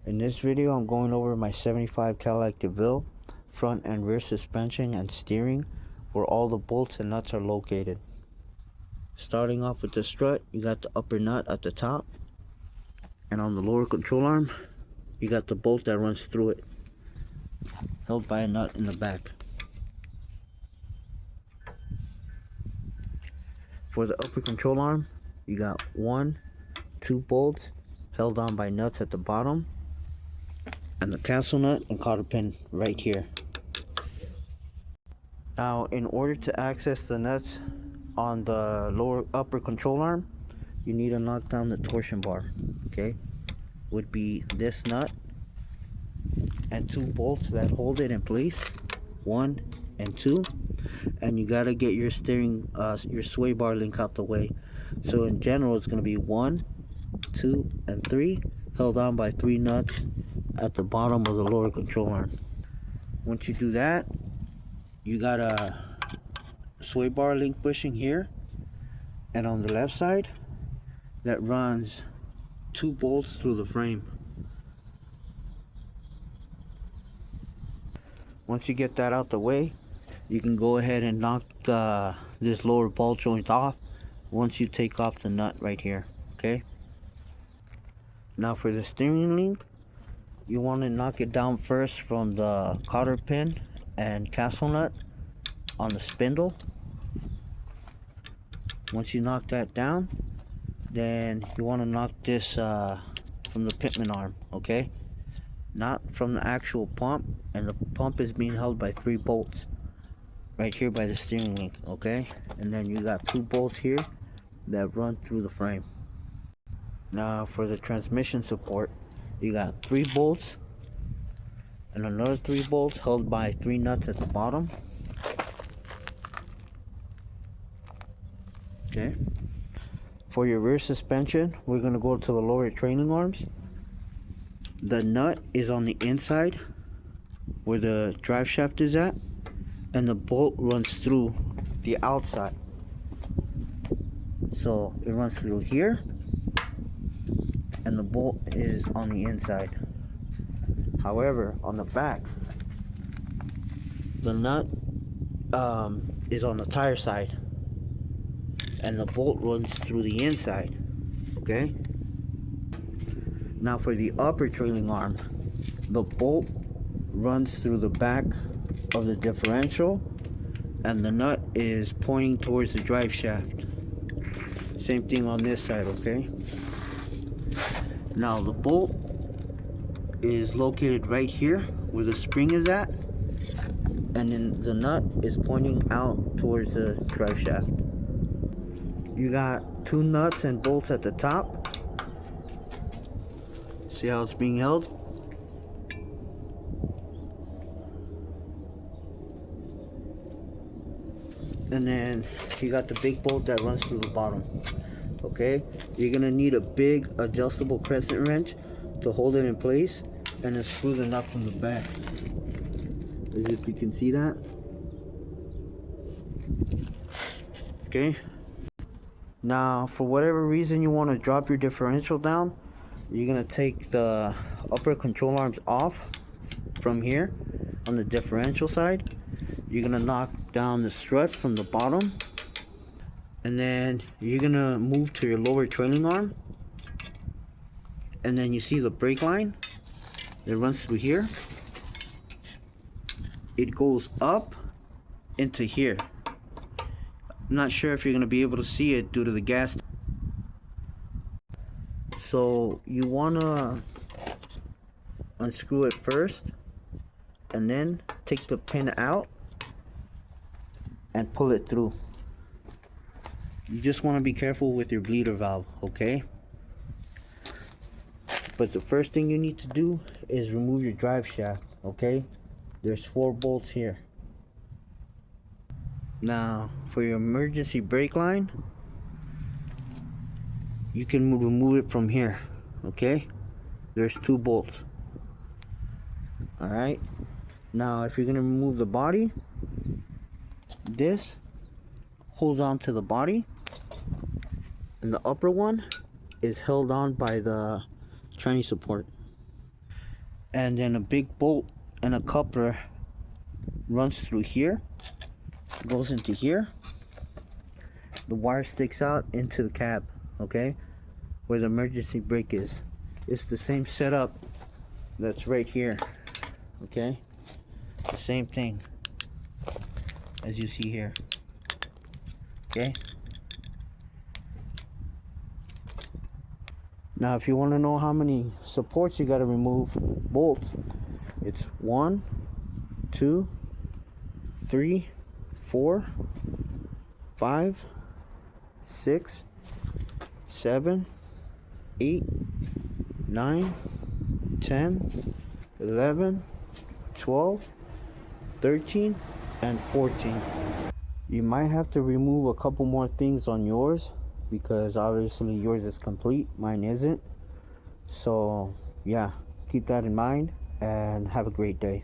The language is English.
In this video, I'm going over my 75 Cadillac DeVille front and rear suspension and steering, where all the bolts and nuts are located. Starting off with the strut, you got the upper nut at the top, and on the lower control arm, you got the bolt that runs through it, held by a nut in the back. For the upper control arm, you got 2 bolts held on by nuts at the bottom, and the cancel nut and cotter pin right here. Now, in order to access the nuts on the upper control arm, you need to knock down the torsion bar. Okay, would be this nut and 2 bolts that hold it in place, 1 and 2, and you gotta get your steering your sway bar link out the way. So in general, it's going to be 1, 2, and 3, held on by 3 nuts at the bottom of the lower control arm. Once you do that, you got a sway bar link bushing here, and on the left side, that runs 2 bolts through the frame. Once you get that out the way, you can go ahead and knock this lower ball joint off once you take off the nut right here. Okay, now for the steering link, you want to knock it down first from the cotter pin and cancel nut on the spindle. Once you knock that down, then you want to knock this from the pitman arm, okay, not from the actual pump, and the pump is being held by 3 bolts right here by the steering link. Okay, and then you got 2 bolts here that run through the frame. Now for the transmission support, you got 3 bolts and another 3 bolts held by 3 nuts at the bottom. Okay, for your rear suspension, we're going to go to the lower trailing arms. The nut is on the inside where the drive shaft is at, and the bolt runs through the outside. So it runs through here, and the bolt is on the inside. However, on the back, the nut is on the tire side, and the bolt runs through the inside. Okay, now for the upper trailing arm, the bolt runs through the back of the differential, and the nut is pointing towards the drive shaft. Same thing on this side. Okay, now the bolt is located right here where the spring is at, and then the nut is pointing out towards the drive shaft. You got 2 nuts and bolts at the top. See how it's being held? And then you got the big bolt that runs through the bottom. Okay, you're gonna need a big adjustable crescent wrench to hold it in place, and then screw the nut from the back, as if you can see that. Okay, now for whatever reason you want to drop your differential down, you're gonna take the upper control arms off from here on the differential side. You're gonna knock down the strut from the bottom, and then you're gonna move to your lower trailing arm, and then you see the brake line that runs through here. It goes up into here. I'm not sure if you're gonna be able to see it due to the gas. So you wanna unscrew it first, and then take the pin out and pull it through. You just want to be careful with your bleeder valve, okay? But the first thing you need to do is remove your drive shaft. Okay, there's 4 bolts here. Now for your emergency brake line, you can remove it from here. Okay, there's 2 bolts. All right, now if you're going to remove the body, this holds on to the body, and the upper one is held on by the tranny support. and then a big bolt and a coupler runs through here, goes into here. The wire sticks out into the cab, okay, where the emergency brake is. It's the same setup that's right here, okay, the same thing as you see here, okay. Now if you want to know how many supports you got to remove, bolts, it's 1, 2, 3, 4, 5, 6, 7, 8, 9, 10, 11, 12, 13, and 14. You might have to remove a couple more things on yours because obviously yours is complete, mine isn't. So yeah, keep that in mind and have a great day.